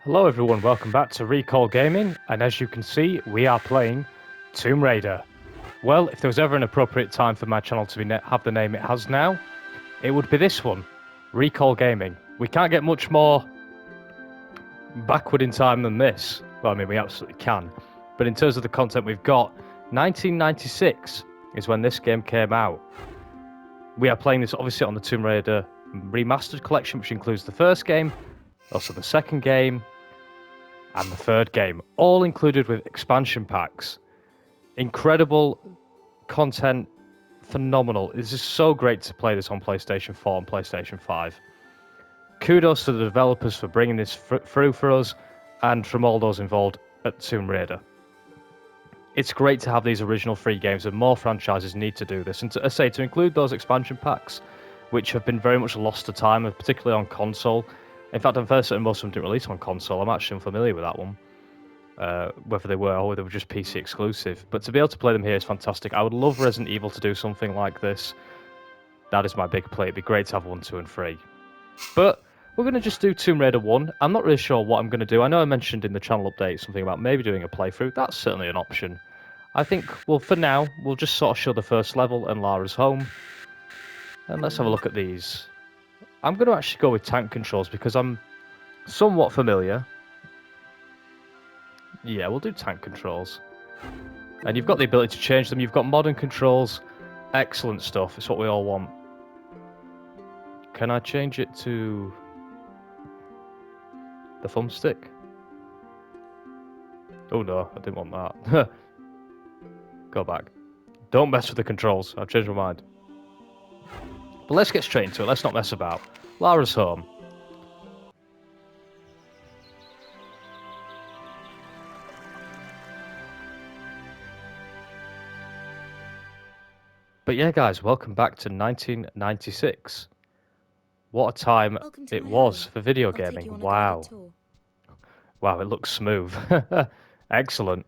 Hello everyone, welcome back to Recall Gaming, and as you can see, we are playing Tomb Raider. Well, if there was ever an appropriate time for my channel to have the name it has now, it would be this one, Recall Gaming. We can't get much more backward in time than this. Well, I mean, we absolutely can. But in terms of the content we've got, 1996 is when this game came out. We are playing this obviously on the Tomb Raider Remastered collection, which includes the first game, also the second game, and the third game, all included with expansion packs. Incredible content, phenomenal. This is so great to play this on PlayStation 4 and PlayStation 5. Kudos to the developers for bringing this through for us, and from all those involved at Tomb Raider. It's great to have these original free games, and more franchises need to do this. And to include those expansion packs, which have been very much lost to time, particularly on console. In fact, I'm fairly certain most of them didn't release on console. I'm actually unfamiliar with that one, whether they were or whether they were just PC exclusive. But to be able to play them here is fantastic. I would love Resident Evil to do something like this. That is my big play. It'd be great to have 1, 2, and 3. But we're going to just do Tomb Raider 1. I'm not really sure what I'm going to do. I know I mentioned in the channel update something about maybe doing a playthrough. That's certainly an option. I think, well, for now, we'll just sort of show the first level and Lara's home. And let's have a look at these. I'm going to actually go with tank controls because I'm somewhat familiar. Yeah, we'll do tank controls. And you've got the ability to change them. You've got modern controls. Excellent stuff. It's what we all want. Can I change it to the thumbstick? Oh no, I didn't want that. Go back. Don't mess with the controls. I've changed my mind. But let's get straight into it. Let's not mess about. Lara's home. But yeah, guys, welcome back to 1996. What a time it was for video gaming. Wow. Wow, it looks smooth. Excellent.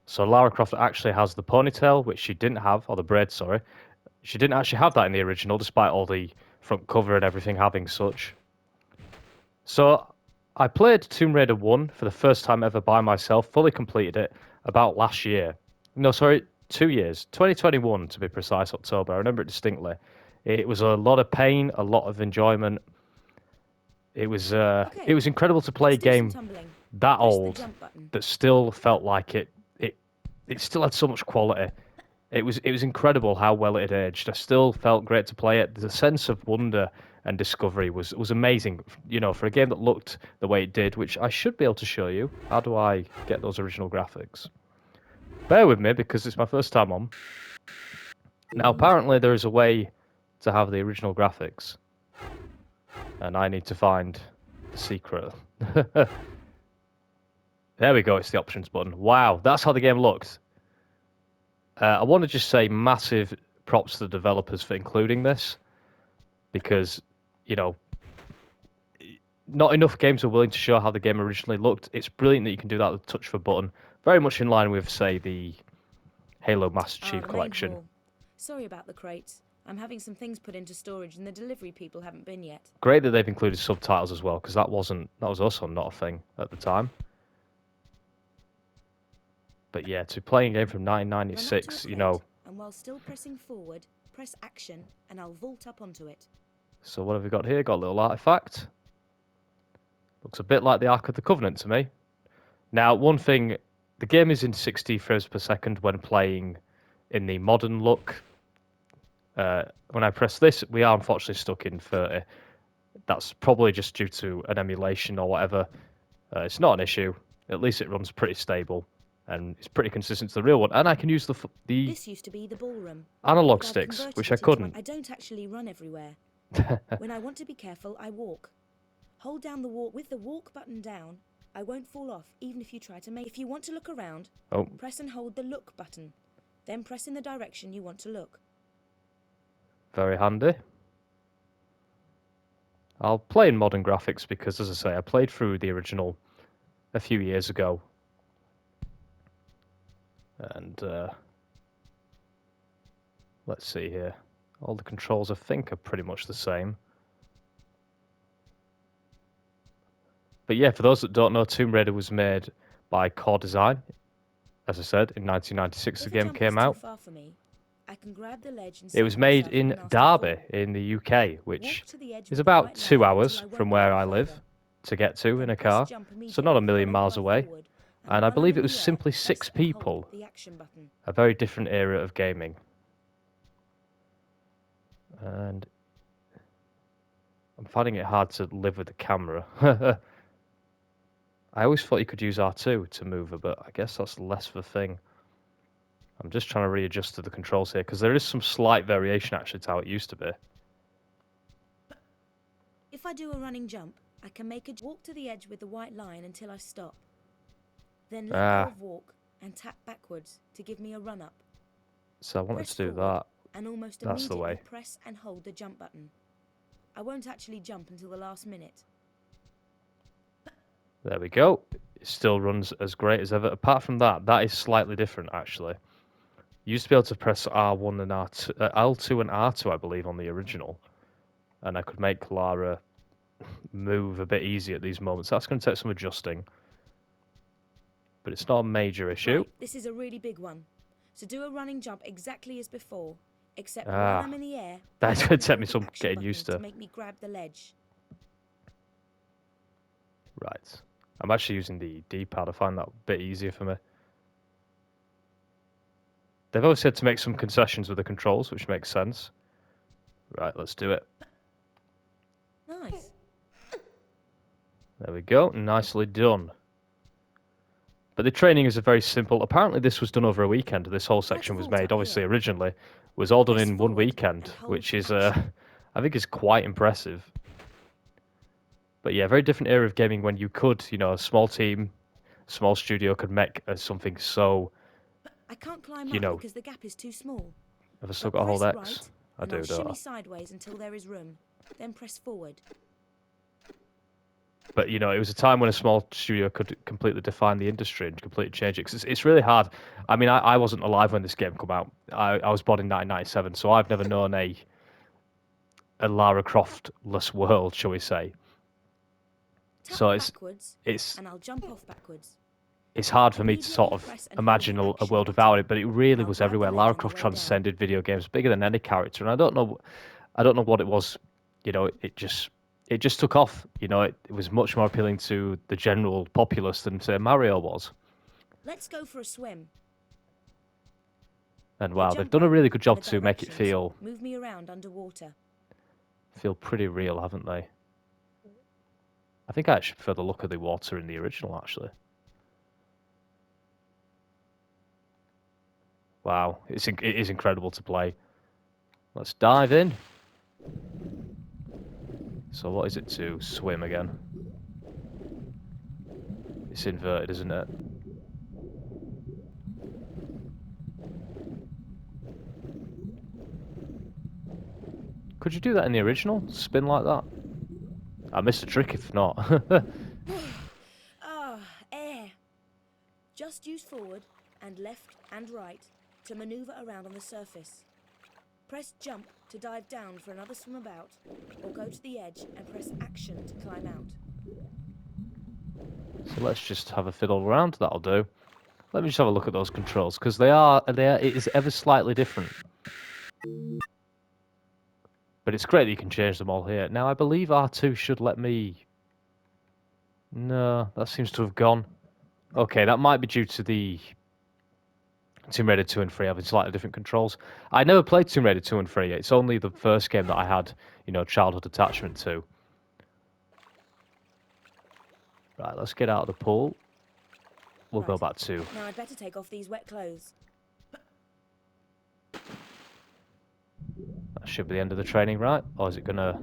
So Lara Croft actually has the ponytail, which she didn't have, or the braid, sorry. She didn't actually have that in the original, despite all the front cover and everything having such. So I played Tomb Raider 1 for the first time ever by myself, fully completed it about last year. No, sorry, 2 years. 2021 to be precise, October. I remember it distinctly. It was a lot of pain, a lot of enjoyment. It was incredible to play a game that old that still felt like it still had so much quality. It was incredible how well it had aged. I still felt great to play it. The sense of wonder and discovery was amazing. You know, for a game that looked the way it did, which I should be able to show you. How do I get those original graphics? Bear with me because it's my first time on. Now, apparently there is a way to have the original graphics. And I need to find the secret. There we go, it's the options button. Wow, that's how the game looked. I want to just say massive props to the developers for including this. Because, you know, not enough games are willing to show how the game originally looked. It's brilliant that you can do that with a touch of a button. Very much in line with, say, the Halo Master Chief Collection. Sorry about the crates. I'm having some things put into storage and the delivery people haven't been yet. Great that they've included subtitles as well, because that was also not a thing at the time. But yeah, to play a game from 1996, you know. And while still pressing forward, press action and I'll vault up onto it. So what have we got here? Got a little artifact. Looks a bit like the Ark of the Covenant to me. Now, one thing, the game is in 60 frames per second when playing in the modern look. When I press this, we are unfortunately stuck in 30. That's probably just due to an emulation or whatever. It's not an issue. At least it runs pretty stable. And it's pretty consistent to the real one. And I can use the This used to be the ballroom. Analog sticks, which I couldn't. I don't actually run everywhere. When I want to be careful, I walk. Hold down the walk with the walk button down. I won't fall off, even if you try to make. If you want to look around, press and hold the look button. Then press in the direction you want to look. Very handy. I'll play in modern graphics because, as I say, I played through the original a few years ago. And let's see here. All the controls, I think, are pretty much the same. But yeah, for those that don't know, Tomb Raider was made by Core Design. As I said, in 1996 the If a game jump is came too out. far for me, I can grab the ledge and It save was made myself in a nasty Derby fall. in the UK, Walk which to the edge is with the about white 2 line until hours I from won't get where any I live further. to get to in Then a press car. jump So not a immediately million followed miles by away. forward, And I while I'm believe in it was the air, simply press 6 and hold people. the action button. A very different era of gaming. And I'm finding it hard to live with the camera. I always thought you could use R2 to move her, but I guess that's less of a thing. I'm just trying to readjust to the controls here, because there is some slight variation actually to how it used to be. If I do a running jump, I can make a walk to the edge with the white line until I stop. Then let go of walk and tap backwards to give me a run up. So I wanted Press to do forward that. and almost That's the immediately way. press and hold the jump button. I won't actually jump until the last minute. There we go. It still runs as great as ever. Apart from that, that is slightly different actually. You used to be able to press R1 and R2, L2 and R2, I believe, on the original, and I could make Lara move a bit easier at these moments. That's going to take some adjusting, but it's not a major issue. Right, this is a really big one. So do a running jump exactly as before, except when I'm in the air, that's going to take me some getting used to. make me grab the ledge. Right. I'm actually using the D-pad. I find that a bit easier for me. They've always said to make some concessions with the controls, which makes sense. Right, let's do it. Nice. There we go. Nicely done. But the training is a very simple. Apparently, this was done over a weekend. This whole section was made, obviously, originally, was all done in one weekend, which is, I think, is quite impressive. But yeah, very different era of gaming when you could, you know, a small team, small studio could make something so. I can't climb up because the gap is too small. Have I still got a hold X? Right, I do, don't I? sideways until there is room. Then press forward. But, you know, it was a time when a small studio could completely define the industry and completely change it. 'Cause it's really hard. I mean, I wasn't alive when this game came out. I was born in 1997, so I've never known a Lara Croft-less world, shall we say. Tap So it's and I'll jump off backwards. It's hard for me to sort of imagine a world without it, but it really was everywhere. Lara Croft transcended video games, bigger than any character, and I don't know what it was. You know, it just took off. You know, it was much more appealing to the general populace than, say, Mario was. Let's go for a swim. And wow, they've done a really good job to make it move me around underwater. Feel pretty real, haven't they? I think I actually prefer the look of the water in the original, actually. Wow, it is incredible to play. Let's dive in. So what is it to swim again? It's inverted, isn't it? Could you do that in the original? Spin like that? I missed a trick if not. Air. Just use forward and left and right to maneuver around on the surface. Press jump to dive down for another swim about, or go to the edge and press action to climb out. So let's just have a fiddle around. That'll do. Let me just have a look at those controls, because it is ever slightly different. But it's great that you can change them all here. Now, I believe R2 should let me... No, that seems to have gone. Okay, that might be due to the Tomb Raider 2 and 3 having slightly different controls. I never played Tomb Raider 2 and 3. It's only the first game that I had, you know, childhood attachment to. Right, let's get out of the pool. We'll go back to... Now I'd better take off these wet clothes. That should be the end of the training, right? Or is it going to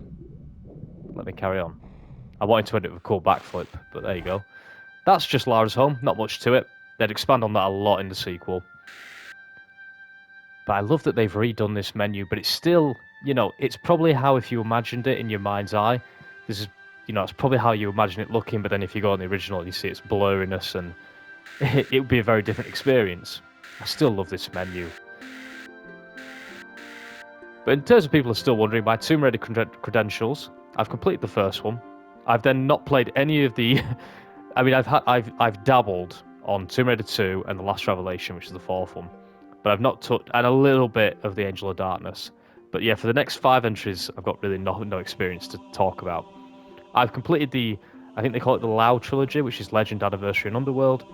let me carry on? I wanted to end it with a cool backflip, but there you go. That's just Lara's home. Not much to it. They'd expand on that a lot in the sequel. But I love that they've redone this menu, but it's still, you know, it's probably how if you imagined it in your mind's eye. This is, you know, it's probably how you imagine it looking, but then if you go on the original, you see its blurriness, and it would be a very different experience. I still love this menu. But in terms of people who are still wondering, my Tomb Raider credentials, I've completed the first one. I've then not played any of the. I mean, I've dabbled on Tomb Raider 2 and The Last Revelation, which is the fourth one, but I've not touched and a little bit of the Angel of Darkness. But yeah, for the next 5 entries, I've got really no experience to talk about. I've completed I think they call it the Lao trilogy, which is Legend, Anniversary, and Underworld,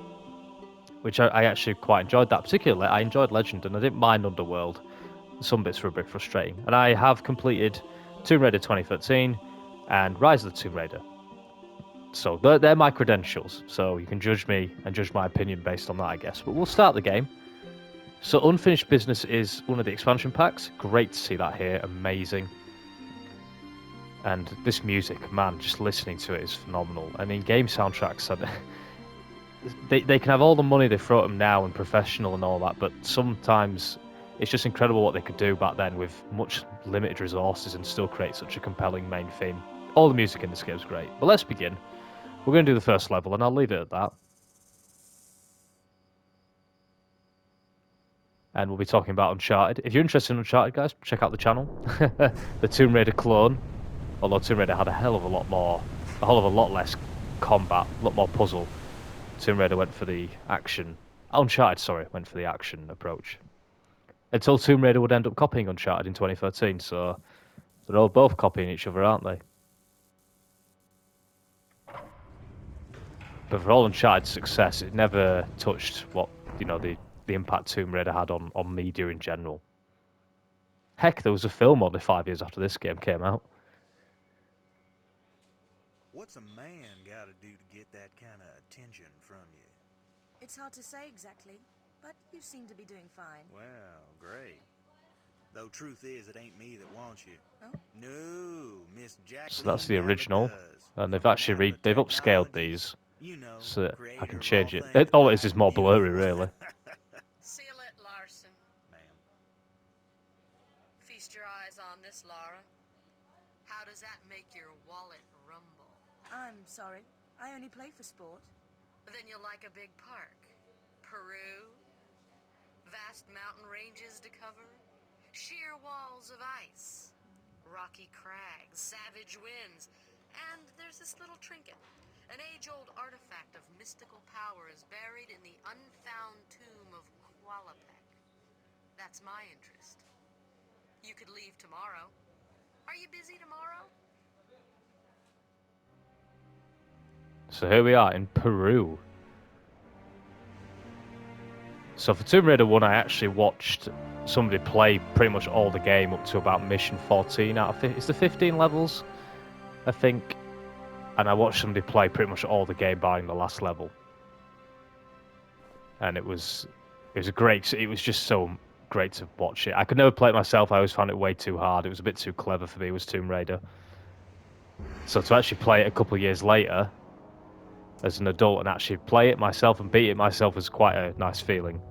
which I actually quite enjoyed that. Particularly, I enjoyed Legend, and I didn't mind Underworld. Some bits were a bit frustrating. And I have completed Tomb Raider 2013 and Rise of the Tomb Raider. So they're my credentials. So you can judge me and judge my opinion based on that, I guess. But we'll start the game. So Unfinished Business is one of the expansion packs. Great to see that here. Amazing. And this music, man, just listening to it is phenomenal. And in-game soundtracks, they can have all the money they throw at them now and professional and all that, but sometimes it's just incredible what they could do back then with much limited resources and still create such a compelling main theme. All the music in this game is great. But let's begin. We're going to do the first level, and I'll leave it at that. And we'll be talking about Uncharted. If you're interested in Uncharted, guys, check out the channel. The Tomb Raider clone. Although Tomb Raider had a hell of a lot less combat, a lot more puzzle. Tomb Raider went for the action. Uncharted, sorry, went for the action approach. Until Tomb Raider would end up copying Uncharted in 2013, so they're all both copying each other, aren't they? But for all Uncharted's success, it never touched what, the impact Tomb Raider had on media in general. Heck, there was a film only 5 years after this game came out. What's a man got to do to get that kind of attention from you? It's hard to say exactly, but you seem to be doing fine. Well, great. Though truth is, it ain't me that wants you. Oh? No, Miss Jacqueline. So that's the original, and they've actually they've upscaled these, so that I can change it. All it is more blurry, really. Seal it, Larson. Ma'am. Feast your eyes on this, Lara. How does that make your wallet rumble? I'm sorry. I only play for sport. Then you'll like a big park. Peru. Vast mountain ranges to cover. Sheer walls of ice. Rocky crags, savage winds. And there's this little trinket. An age-old artifact of mystical power is buried in the unfound tomb of Qualapec. That's my interest. You could leave tomorrow. Are you busy tomorrow? So here we are in Peru. So for Tomb Raider 1, I actually watched somebody play pretty much all the game up to about mission 14 out of it's the 15 levels, I think. And I watched somebody play pretty much all the game barring the last level. And it was just so great to watch it. I could never play it myself. I always found it way too hard. It was a bit too clever for me. It was Tomb Raider. So to actually play it a couple of years later as an adult and actually play it myself and beat it myself was quite a nice feeling.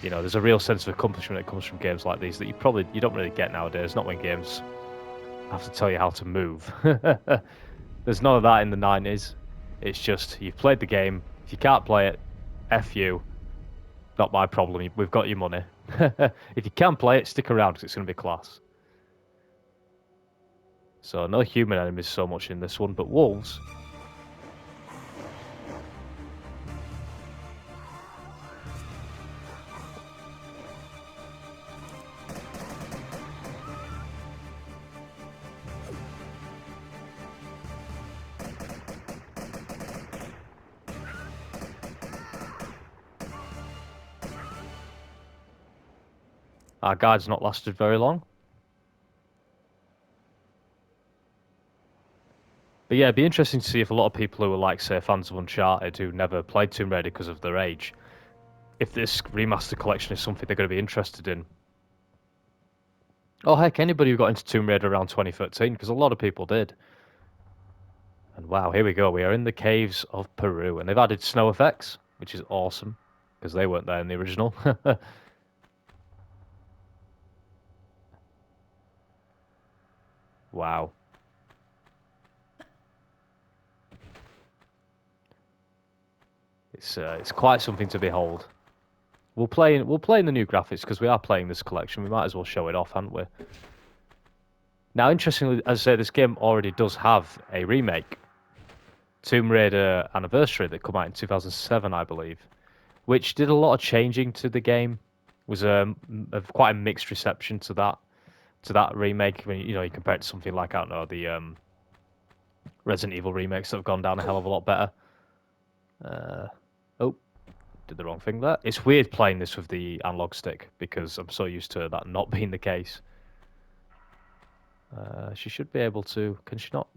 There's a real sense of accomplishment that comes from games like these that you don't really get nowadays, not when games have to tell you how to move. There's none of that in the 90s. It's just, you've played the game. If you can't play it, F you. Not my problem. We've got your money. If you can play it, stick around because it's going to be class. So no human enemies so much in this one, but wolves. Our guide's not lasted very long. But yeah, it'd be interesting to see if a lot of people who are like, say, fans of Uncharted who never played Tomb Raider because of their age, if this remaster collection is something they're going to be interested in. Oh, heck, anybody who got into Tomb Raider around 2013, because a lot of people did. And wow, here we go. We are in the caves of Peru, and they've added snow effects, which is awesome, because they weren't there in the original. Wow. It's quite something to behold. We'll play in the new graphics because we are playing this collection. We might as well show it off, haven't we? Now, interestingly, as I say, this game already does have a remake. Tomb Raider Anniversary that came out in 2007, I believe, which did a lot of changing to the game. Was quite a mixed reception to that remake. When you compare it to something like, I don't know, the Resident Evil remakes that have gone down a hell of a lot better. Oh, did the wrong thing there. It's weird playing this with the analog stick because I'm so used to that not being the case. She should be able to. Can she not?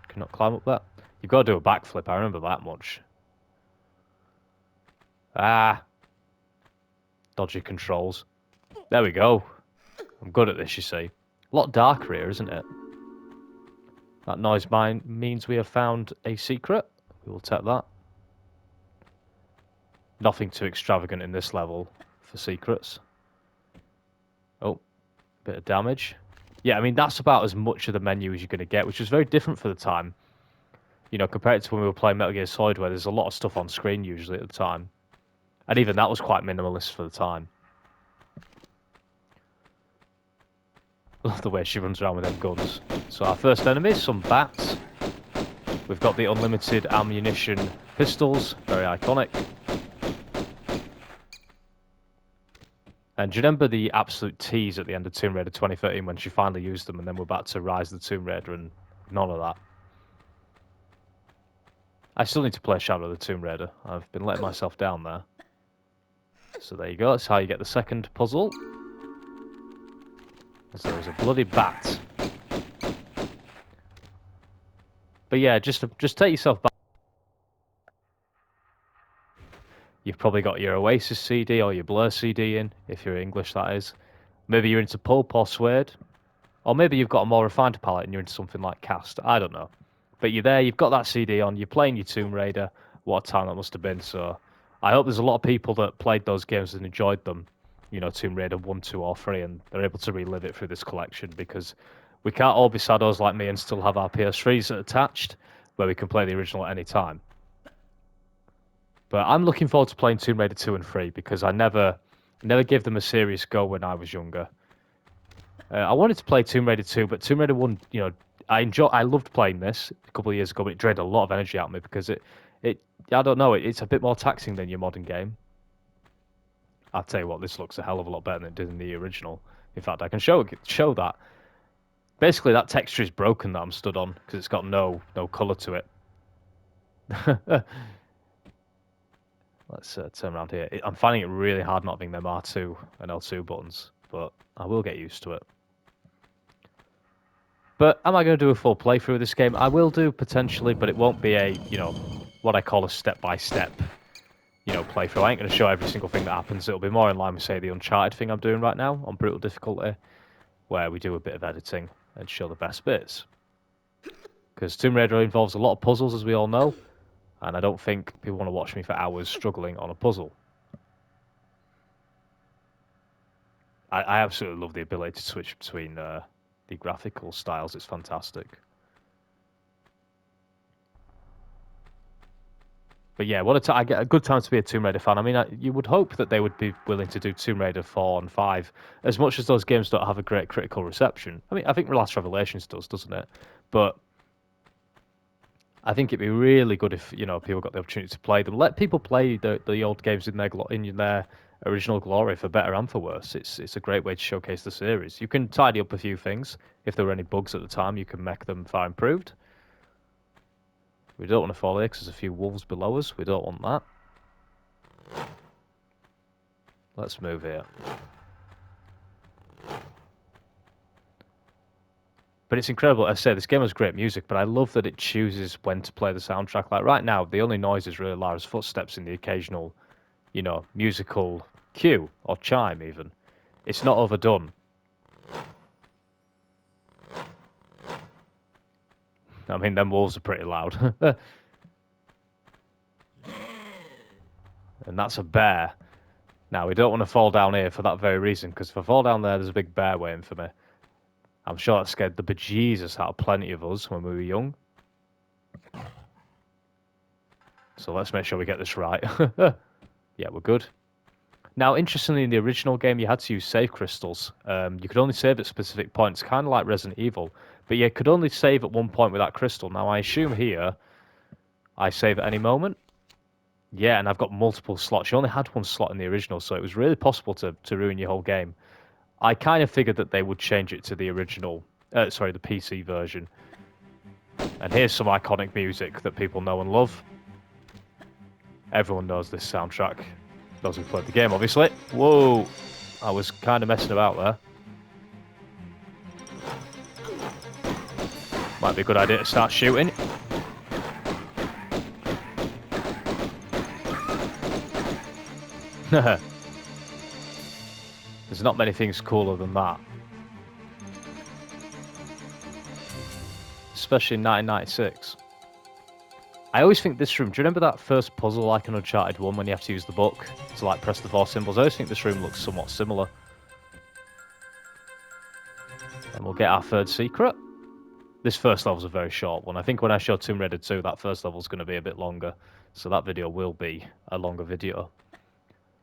Cannot climb up that. You've got to do a backflip. I remember that much. Ah, dodgy controls. There we go. I'm good at this, you see. A lot darker here, isn't it? That noise means we have found a secret. We will take that. Nothing too extravagant in this level for secrets. Oh, bit of damage. Yeah, I mean, that's about as much of the menu as you're going to get, which was very different for the time. Compared to when we were playing Metal Gear Solid, where there's a lot of stuff on screen usually at the time. And even that was quite minimalist for the time. I love the way she runs around with them guns. So our first enemy is some bats. We've got the unlimited ammunition pistols, very iconic. And do you remember the absolute tease at the end of Tomb Raider 2013 when she finally used them and then we're back to Rise of the Tomb Raider and none of that? I still need to play Shadow of the Tomb Raider. I've been letting myself down there. So there you go, that's how you get the second puzzle. So there's a bloody bat. But yeah, just take yourself back. You've probably got your Oasis CD or your Blur CD in, if you're English that is. Maybe you're into pulp or suede. Or maybe you've got a more refined palette and you're into something like Cast. I don't know. But you're there, you've got that CD on, you're playing your Tomb Raider. What a time that must have been. So I hope there's a lot of people that played those games and enjoyed them. Tomb Raider 1, 2, or 3, and they're able to relive it through this collection because we can't all be saddos like me and still have our PS3s attached where we can play the original at any time. But I'm looking forward to playing Tomb Raider 2 and 3 because I never gave them a serious go when I was younger. I wanted to play Tomb Raider 2, but Tomb Raider 1, I loved playing this a couple of years ago, but it drained a lot of energy out of me because I don't know, it's a bit more taxing than your modern game. I'll tell you what, this looks a hell of a lot better than it did in the original. In fact, I can show that. Basically, that texture is broken that I'm stood on because it's got no colour to it. Let's turn around here. I'm finding it really hard not having them R2 and L2 buttons, but I will get used to it. But am I going to do a full playthrough of this game? I will do, potentially, but it won't be a, what I call a step-by-step, playthrough. I ain't going to show every single thing that happens. It'll be more in line with, say, the Uncharted thing I'm doing right now on Brutal Difficulty, where we do a bit of editing and show the best bits. Because Tomb Raider involves a lot of puzzles, as we all know, and I don't think people want to watch me for hours struggling on a puzzle. I absolutely love the ability to switch between the graphical styles. It's fantastic. But yeah, I get a good time to be a Tomb Raider fan. I mean, you would hope that they would be willing to do Tomb Raider 4 and 5, as much as those games don't have a great critical reception. I mean, I think Last Revelations does, doesn't it? But I think it'd be really good if people got the opportunity to play them. Let people play the old games in their original glory, for better and for worse. It's a great way to showcase the series. You can tidy up a few things. If there were any bugs at the time, you can make them far improved. We don't want to fall here because there's a few wolves below us. We don't want that. Let's move here. But it's incredible. As I say, this game has great music, but I love that it chooses when to play the soundtrack. Like right now, the only noise is really Lara's footsteps in the occasional, musical cue or chime even. It's not overdone. I mean, them wolves are pretty loud. And that's a bear. Now, we don't want to fall down here for that very reason, because if I fall down there, there's a big bear waiting for me. I'm sure that scared the bejesus out of plenty of us when we were young. So let's make sure we get this right. Yeah, we're good. Now, interestingly, in the original game, you had to use save crystals. You could only save at specific points, kind of like Resident Evil. But you could only save at one point with that crystal. Now, I assume here, I save at any moment. Yeah, and I've got multiple slots. You only had one slot in the original, so it was really possible to ruin your whole game. I kind of figured that they would change it to the original, the PC version. And here's some iconic music that people know and love. Everyone knows this soundtrack. Those who played the game, obviously. Whoa! I was kind of messing about there. Might be a good idea to start shooting. There's not many things cooler than that. Especially in 1996. I always think this room... Do you remember that first puzzle like in Uncharted 1 when you have to use the book to like press the 4 symbols? I always think this room looks somewhat similar. And we'll get our third secret. This first level's a very short one. I think when I show Tomb Raider 2, that first level's going to be a bit longer. So that video will be a longer video.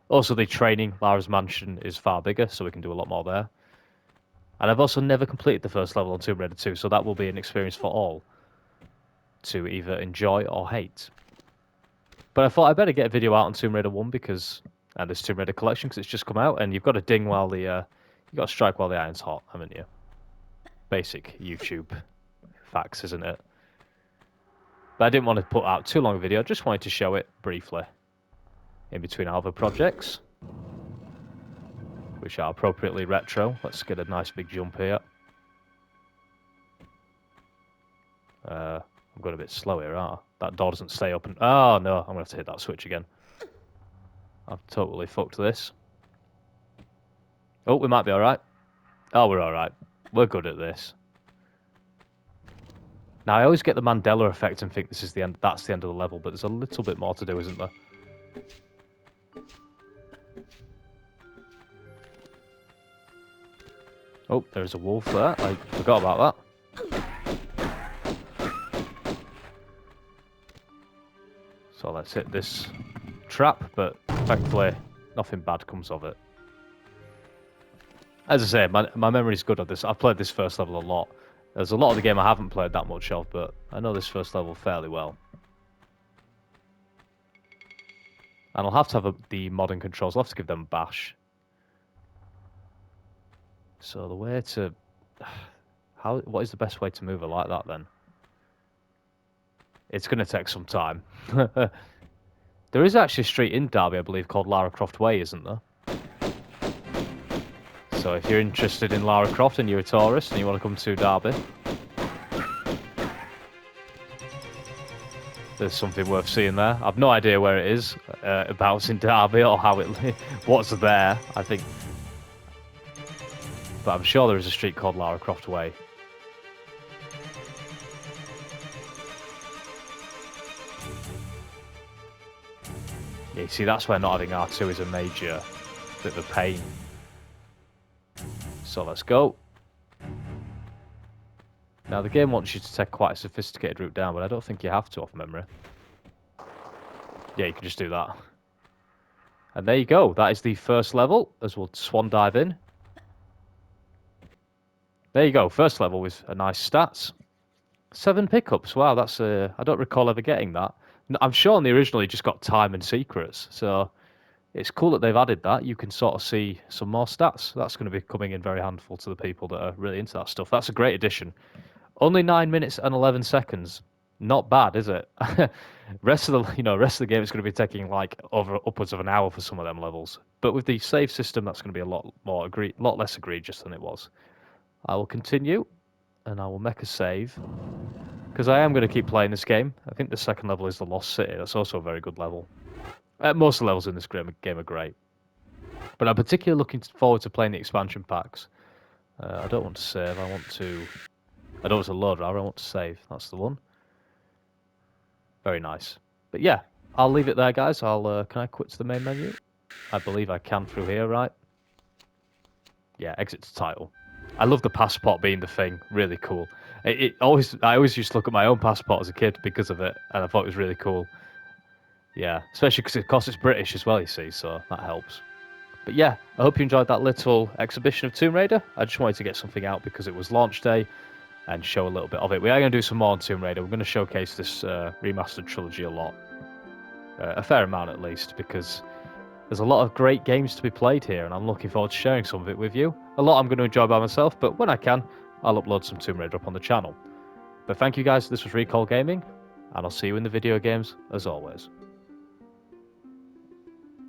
Also, the training, Lara's mansion, is far bigger, so we can do a lot more there. And I've also never completed the first level on Tomb Raider 2, so that will be an experience for all to either enjoy or hate. But I thought I'd better get a video out on Tomb Raider 1 because, and this Tomb Raider collection, because it's just come out, and you've got to ding while the, you've got to strike while the iron's hot, haven't you? Basic YouTube facts, isn't it? But I didn't want to put out too long a video, just wanted to show it briefly in between our other projects, which are appropriately retro. Let's get a nice big jump here. I'm going a bit slow here, aren't I? That door doesn't stay open. Oh, no. I'm going to have to hit that switch again. I've totally fucked this. Oh, we might be alright. Oh, we're alright. We're good at this. Now, I always get the Mandela effect and think this is the end. That's the end of the level, but there's a little bit more to do, isn't there? Oh, there's a wolf there. I forgot about that. So let's hit this trap, but thankfully nothing bad comes of it. As I say, my memory's good on this. I've played this first level a lot. There's a lot of the game I haven't played that much of, but I know this first level fairly well. And I'll have to have the modern controls. I'll have to give them a bash. So the way to... What is the best way to move it like that, then? It's going to take some time. There is actually a street in Derby, I believe, called Lara Croft Way, isn't there? So if you're interested in Lara Croft and you're a tourist and you want to come to Derby, there's something worth seeing there. I've no idea where it is, about in Derby or how it, what's there, I think. But I'm sure there is a street called Lara Croft Way. Yeah, you see, that's where not having R2 is a major bit of a pain. So let's go. Now, the game wants you to take quite a sophisticated route down, but I don't think you have to off memory. Yeah, you can just do that. And there you go. That is the first level, as we'll swan dive in. There you go. First level with a nice stats. 7 pickups. Wow, that's I don't recall ever getting that. I'm sure on the original you just got time and secrets, so it's cool that they've added that. You can sort of see some more stats. That's going to be coming in very handful to the people that are really into that stuff. That's a great addition. Only 9 minutes and 11 seconds. Not bad, is it? rest of the game is going to be taking like upwards of an hour for some of them levels. But with the save system, that's going to be a lot less egregious than it was. I will continue, and I will make a save. Because I am going to keep playing this game. I think the second level is the Lost City. That's also a very good level. Most of the levels in this game are great. But I'm particularly looking forward to playing the expansion packs. I don't want to save. I don't want to load, rather. I want to save. That's the one. Very nice. But yeah, I'll leave it there, guys. Can I quit to the main menu? I believe I can through here, right? Yeah, exit to title. I love the passport being the thing. Really cool. I always used to look at my own passport as a kid because of it, and I thought it was really cool. Yeah, especially because it's British as well, you see, so that helps. But yeah, I hope you enjoyed that little exhibition of Tomb Raider. I just wanted to get something out because it was launch day and show a little bit of it. We are going to do some more on Tomb Raider. We're going to showcase this remastered trilogy a lot. A fair amount at least, because there's a lot of great games to be played here, and I'm looking forward to sharing some of it with you. A lot I'm going to enjoy by myself, but when I can, I'll upload some Tomb Raider up on the channel. But thank you guys, this was Recall Gaming, and I'll see you in the video games as always.